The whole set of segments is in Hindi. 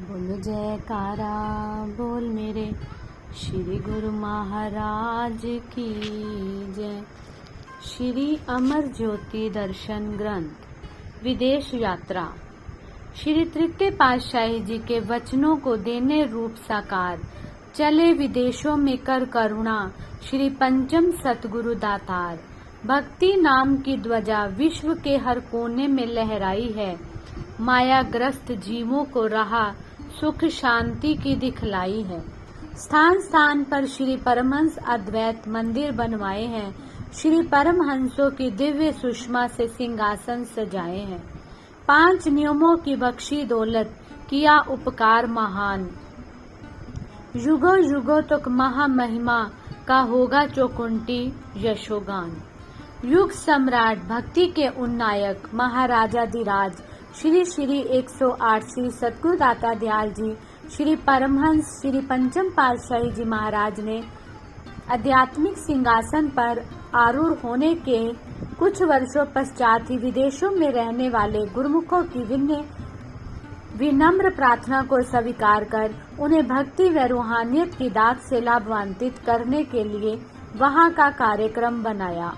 बोल जयकारा बोल मेरे श्री गुरु महाराज की जय। श्री अमर ज्योति दर्शन ग्रंथ विदेश यात्रा। श्री तृतीय पातशाही जी के वचनों को देने रूप साकार, चले विदेशों में कर करुणा श्री पंचम सतगुरु दातार। भक्ति नाम की ध्वजा विश्व के हर कोने में लहराई है, मायाग्रस्त जीवों को रहा सुख शांति की दिखलाई है। स्थान स्थान पर श्री परमहंस अद्वैत मंदिर बनवाए हैं, श्री परमहंसों की दिव्य सुषमा से सिंहासन सजाए हैं। 5 नियमों की बख्शी दौलत किया उपकार महान, युगों युगों तक महामहिमा का होगा चौकुंटी यशोगान। युग सम्राट भक्ति के उन्नायक महाराजाधिराज श्री श्री 108 श्री सतगुरु दाता दयाल जी श्री परमहंस श्री पंचम पातशाही जी महाराज ने आध्यात्मिक सिंहासन पर आरूढ़ होने के कुछ वर्षों पश्चात ही विदेशों में रहने वाले गुरुमुखों की विनम्र प्रार्थना को स्वीकार कर उन्हें भक्ति व रूहानियत की दात से लाभान्वित करने के लिए वहां का कार्यक्रम बनाया।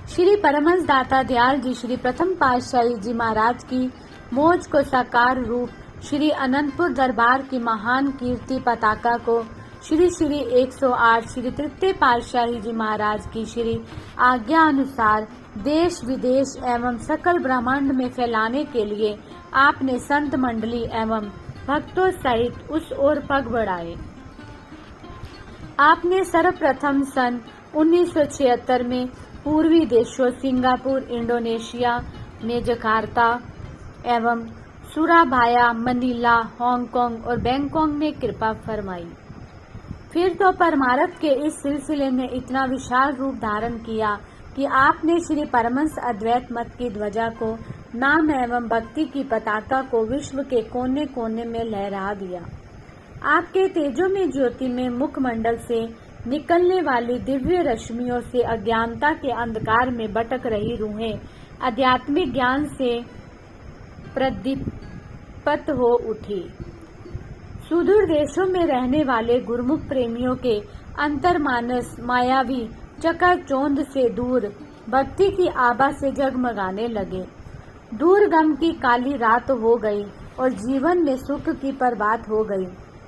श्री परमहंस दाता दयाल जी श्री प्रथम पातशाही जी महाराज की मौज को साकार रूप श्री अनंतपुर दरबार की महान कीर्ति पताका को श्री श्री 108 श्री तृतीय पातशाही जी महाराज की श्री आज्ञा अनुसार देश विदेश एवं सकल ब्रह्मांड में फैलाने के लिए आपने संत मंडली एवं भक्तों सहित उस ओर पग बढ़ाए। आपने सर्वप्रथम सन 1976 में पूर्वी देशों सिंगापुर, इंडोनेशिया में जकार्ता एवं सुराभाया, मनीला, हांगकांग और बैंकॉक में कृपा फरमाई। फिर तो परमार्थ के इस सिलसिले ने इतना विशाल रूप धारण किया कि आपने श्री परमहंस अद्वैत मत की ध्वजा को, नाम एवं भक्ति की पताका को विश्व के कोने कोने में लहरा दिया। आपके तेजो में ज्योति में मुखमंडल से निकलने वाली दिव्य रश्मियों से अज्ञानता के अंधकार में भटक रही रूहें आध्यात्मिक ज्ञान से प्रदीप्त हो उठी। सुदूर देशों में रहने वाले गुरुमुख प्रेमियों के अंतर्मानस मायावी चकाचौंध से दूर भक्ति की आभा से जगमगाने लगे। दूर गम की काली रात हो गई और जीवन में सुख की प्रभात हो गई।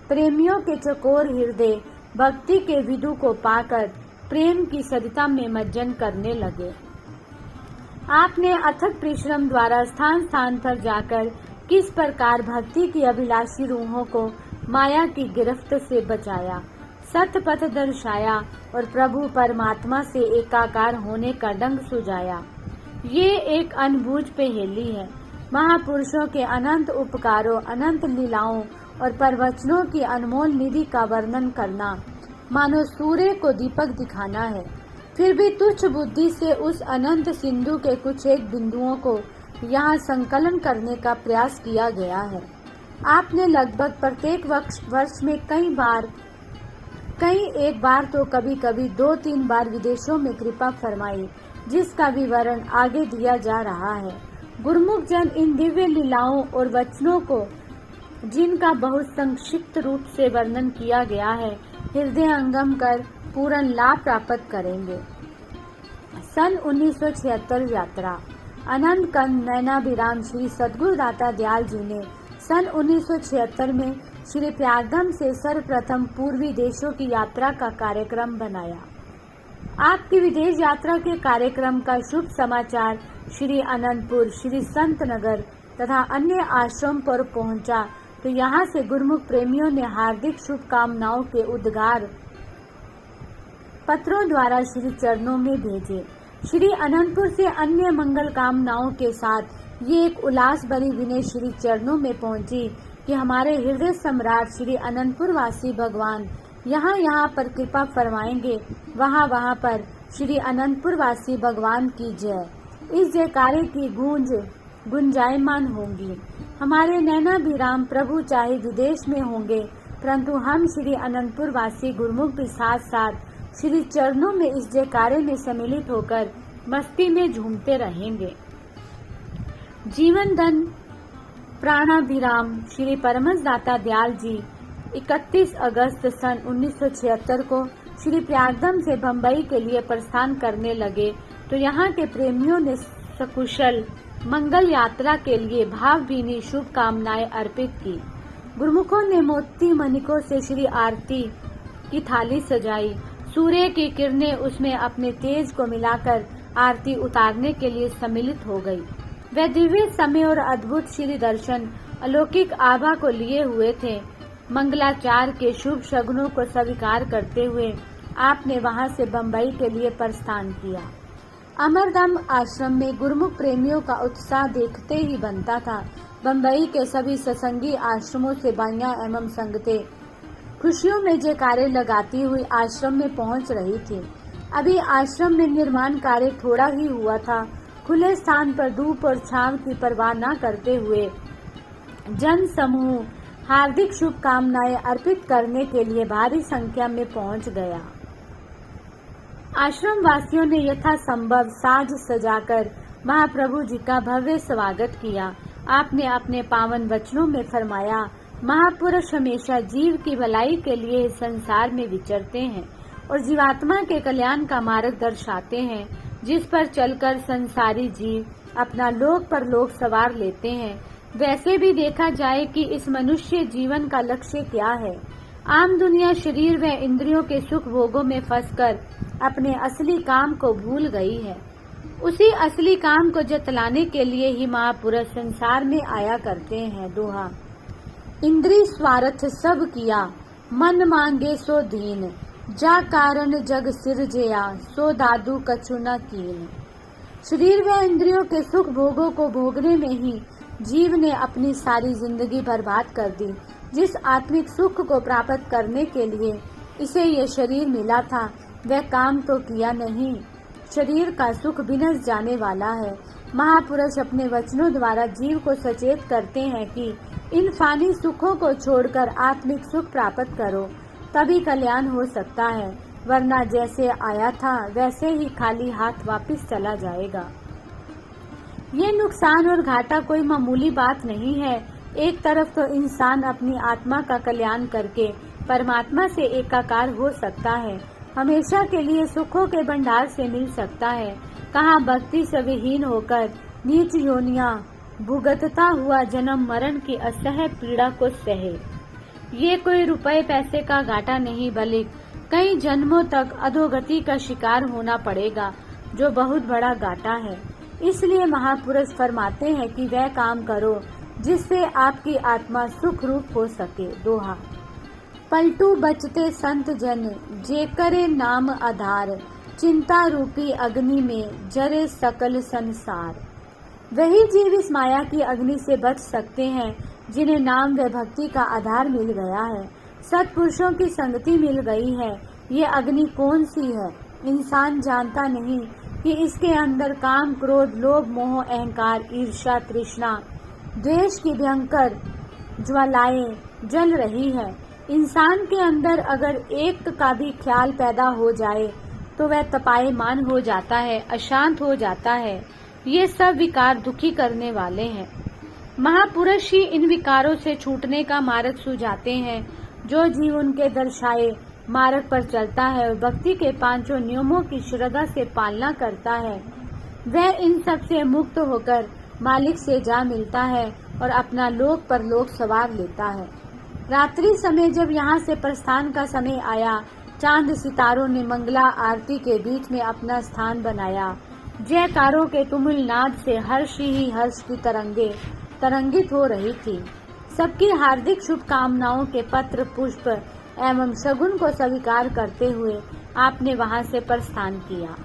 प्रेमियों के चकोर हृदय भक्ति के विदु को पाकर प्रेम की सरिता में मज्जन करने लगे। आपने अथक परिश्रम द्वारा स्थान स्थान पर जाकर किस प्रकार भक्ति की अभिलाषी रूहों को माया की गिरफ्त से बचाया, सत्य पथ दर्शाया और प्रभु परमात्मा से एकाकार होने का ढंग सुझाया। ये एक अनबूझ पहेली है। महापुरुषों के अनंत उपकारों, अनंत लीलाओं और प्रवचनों की अनमोल निधि का वर्णन करना मानो सूर्य को दीपक दिखाना है। फिर भी तुच्छ बुद्धि से उस अनंत सिंधु के कुछ एक बिंदुओं को यहाँ संकलन करने का प्रयास किया गया है। आपने लगभग प्रत्येक वर्ष में कई एक बार तो कभी कभी 2-3 बार विदेशों में कृपा फरमाई, जिसका विवरण आगे दिया जा रहा है। गुरुमुख जन इन दिव्य लीलाओं और वचनों को, जिनका बहुत संक्षिप्त रूप से वर्णन किया गया है, हृदय अंगम कर पूर्ण लाभ प्राप्त करेंगे। सन 1976 यात्रा। अनंत कंद नैनाभिराम श्री सतगुरु दाता दयाल जी ने सन 1976 में श्री प्रयागधाम से सर्वप्रथम पूर्वी देशों की यात्रा का कार्यक्रम बनाया। आपकी विदेश यात्रा के कार्यक्रम का शुभ समाचार श्री अनंतपुर, श्री संत नगर तथा अन्य आश्रम पर पहुंचा तो यहाँ से गुरुमुख प्रेमियों ने हार्दिक शुभकामनाओं के उद्गार पत्रों द्वारा श्री चरणों में भेजे। श्री अनंतपुर से अन्य मंगल कामनाओं के साथ ये एक उल्लास भरी विनय श्री चरणों में पहुंची कि हमारे हृदय सम्राट श्री अनंतपुर वासी भगवान यहाँ पर कृपा फरमाएंगे, वहाँ पर श्री अनंतपुर वासी भगवान की जय। इस जयकारे की गूंज गुंजायमान होंगी। हमारे नैनाभिराम प्रभु चाहे विदेश में होंगे, परंतु हम श्री अनंतपुर वासी गुरुमुख भी साथ साथ श्री चरणों में इस जयकारे में सम्मिलित होकर मस्ती में झूमते रहेंगे। जीवन धन प्राणाभिराम श्री परमहंसदाता दयाल जी 31 अगस्त सन 1976 को श्री प्रयागधाम से बम्बई के लिए प्रस्थान करने लगे तो यहाँ के प्रेमियों ने सकुशल मंगल यात्रा के लिए भावभीनी शुभकामनाएं अर्पित की। गुरुमुखों ने मोती मणिकों से श्री आरती की थाली सजाई। सूर्य की किरणें उसमें अपने तेज को मिलाकर आरती उतारने के लिए सम्मिलित हो गई। वह दिव्य समय और अद्भुत श्री दर्शन अलौकिक आभा को लिए हुए थे। मंगलाचार के शुभ शगुनों को स्वीकार करते हुए आपने वहां से बम्बई के लिए प्रस्थान किया। अमरदम आश्रम में गुरुमुख प्रेमियों का उत्साह देखते ही बनता था। बम्बई के सभी सत्संगी आश्रमों से बाइयां एवं संगतें खुशियों में जयकारे लगाती हुई आश्रम में पहुंच रही थी। अभी आश्रम में निर्माण कार्य थोड़ा ही हुआ था। खुले स्थान पर धूप और छांव की परवाह न करते हुए जन समूह हार्दिक शुभकामनाएं अर्पित करने के लिए भारी संख्या में पहुंच गया। आश्रम वासियों ने यथासंभव साज सजाकर महाप्रभु जी का भव्य स्वागत किया। आपने अपने पावन वचनों में फरमाया, महापुरुष हमेशा जीव की भलाई के लिए संसार में विचरते हैं और जीवात्मा के कल्याण का मार्ग दर्शाते हैं, जिस पर चलकर संसारी जीव अपना लोक परलोक सवार लेते हैं। वैसे भी देखा जाए कि इस मनुष्य जीवन का लक्ष्य क्या है। आम दुनिया शरीर व इंद्रियों के सुख भोगों में फंसकर अपने असली काम को भूल गई है। उसी असली काम को जतलाने के लिए ही महापुरुष संसार में आया करते हैं। दोहा, इंद्री स्वार्थ सब किया, मन मांगे सो दीन, जा कारण जग सिरजया, सो दादू कछु न कीन। शरीर व इंद्रियों के सुख भोगों को भोगने में ही जीव ने अपनी सारी जिंदगी बर्बाद कर दी। जिस आत्मिक सुख को प्राप्त करने के लिए इसे ये शरीर मिला था, वह काम तो किया नहीं। शरीर का सुख विनश जाने वाला है। महापुरुष अपने वचनों द्वारा जीव को सचेत करते हैं कि इन फानी सुखों को छोड़कर आत्मिक सुख प्राप्त करो, तभी कल्याण हो सकता है, वरना जैसे आया था वैसे ही खाली हाथ वापस चला जाएगा। ये नुकसान और घाटा कोई मामूली बात नहीं है। एक तरफ तो इंसान अपनी आत्मा का कल्याण करके परमात्मा से एकाकार हो सकता है, हमेशा के लिए सुखों के भंडार से मिल सकता है। कहाँ भक्ति से विहीन होकर नीच योनियां भुगतता हुआ जन्म मरण की असह्य पीड़ा को सहे। ये कोई रुपए पैसे का घाटा नहीं, बल्कि कई जन्मों तक अधोगति का शिकार होना पड़ेगा, जो बहुत बड़ा घाटा है। इसलिए महापुरुष फरमाते हैं कि वह काम करो जिससे आपकी आत्मा सुख रूप हो सके। दोहा, पलटू बचते संत जन, जे करे नाम आधार, चिंता रूपी अग्नि में जरे सकल संसार। वही जीव इस माया की अग्नि से बच सकते हैं जिन्हें नाम व भक्ति का आधार मिल गया है, सत्पुरुषों की संगति मिल गई है। ये अग्नि कौन सी है, इंसान जानता नहीं कि इसके अंदर काम, क्रोध, लोभ, मोह, अहंकार, ईर्ष्या, तृष्णा, द्वेष की भयंकर ज्वालाएं जल रही है। इंसान के अंदर अगर एक का भी ख्याल पैदा हो जाए तो वह तपायमान हो जाता है, अशांत हो जाता है। ये सब विकार दुखी करने वाले हैं। महापुरुष ही इन विकारों से छूटने का मार्ग सुझाते हैं। जो जीव उनके दर्शाए मार्ग पर चलता है और भक्ति के पांचों नियमों की श्रद्धा से पालना करता है, वह इन सब से मुक्त होकर मालिक से जा मिलता है और अपना लोक परलोक सवार लेता है। रात्रि समय जब यहाँ से प्रस्थान का समय आया, चांद सितारों ने मंगला आरती के बीच में अपना स्थान बनाया। जयकारों के तुमुल नाद से हर्ष ही हर्ष की तरंगे तरंगित हो रही थी। सबकी हार्दिक शुभकामनाओं के पत्र, पुष्प एवं शगुन को स्वीकार करते हुए आपने वहां से प्रस्थान किया।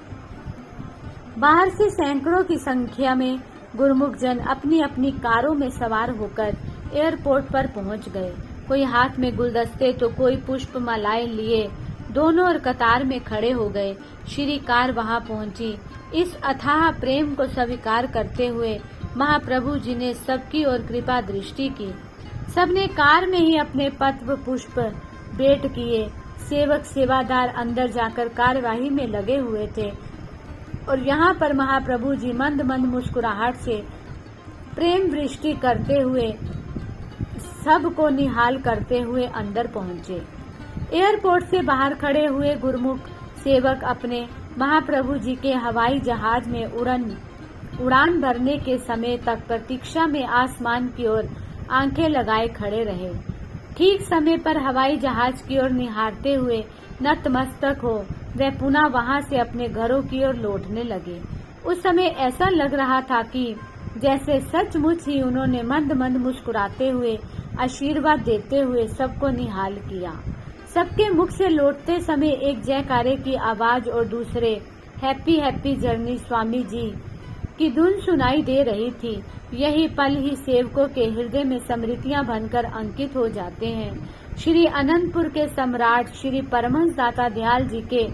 बाहर से सैकड़ों की संख्या में गुरुमुख जन अपनी अपनी कारों में सवार होकर एयरपोर्ट पर पहुंच गए। कोई हाथ में गुलदस्ते तो कोई पुष्प मालाएं लिए दोनों और कतार में खड़े हो गए। श्री कार वहां पहुंची। इस अथाह प्रेम को स्वीकार करते हुए महाप्रभु जी ने सबकी ओर कृपा दृष्टि की। सबने कार में ही अपने पत्र पुष्प भेंट किए। सेवक सेवादार अंदर जाकर कार्यवाही में लगे हुए थे और यहाँ पर महाप्रभु जी मंद मंद मुस्कुराहट से प्रेम वृष्टि करते हुए सबको निहाल करते हुए अंदर पहुंचे। एयरपोर्ट से बाहर खड़े हुए गुरुमुख सेवक अपने महाप्रभु जी के हवाई जहाज में उड़ान भरने के समय तक प्रतीक्षा में आसमान की ओर आंखें लगाए खड़े रहे। ठीक समय पर हवाई जहाज की ओर निहारते हुए नतमस्तक हो वे पुनः वहां से अपने घरों की ओर लौटने लगे। उस समय ऐसा लग रहा था कि जैसे सचमुच ही उन्होंने मंद मंद मुस्कुराते हुए आशीर्वाद देते हुए सबको निहाल किया। सबके मुख से लौटते समय एक जयकारे की आवाज और दूसरे happy happy journey Swami ji की धुन सुनाई दे रही थी। यही पल ही सेवकों के हृदय में स्मृतियां बनकर अंकित हो जाते हैं। श्री अनंतपुर के सम्राट श्री परमहंस दाता दयाल जी के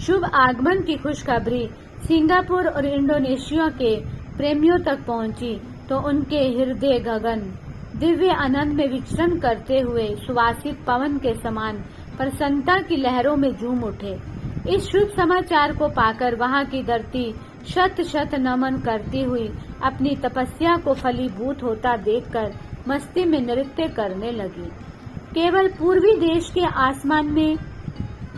शुभ आगमन की खुशखबरी सिंगापुर और इंडोनेशिया के प्रेमियों तक पहुंची तो उनके हृदय गगन दिव्य आनंद में विचरण करते हुए सुवासित पवन के समान प्रसन्नता की लहरों में झूम उठे। इस शुभ समाचार को पाकर वहां की धरती शत शत नमन करती हुई अपनी तपस्या को फलीभूत होता देखकर मस्ती में नृत्य करने लगी। केवल पूर्वी देश के आसमान में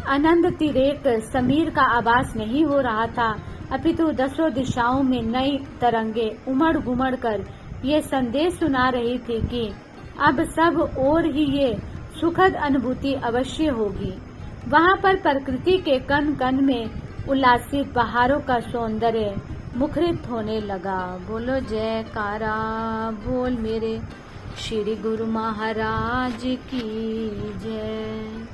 आनंद तिरेक समीर का आभास नहीं हो रहा था, अपितु दसों दिशाओं में नई तरंगे उमड़ घुमड़ कर ये संदेश सुना रही थी कि अब सब और ही ये सुखद अनुभूति अवश्य होगी। वहां पर प्रकृति के कण कण में उल्लासित बहारों का सौंदर्य मुखरित होने लगा। बोलो जयकारा बोल मेरे श्री गुरु महाराज की जय।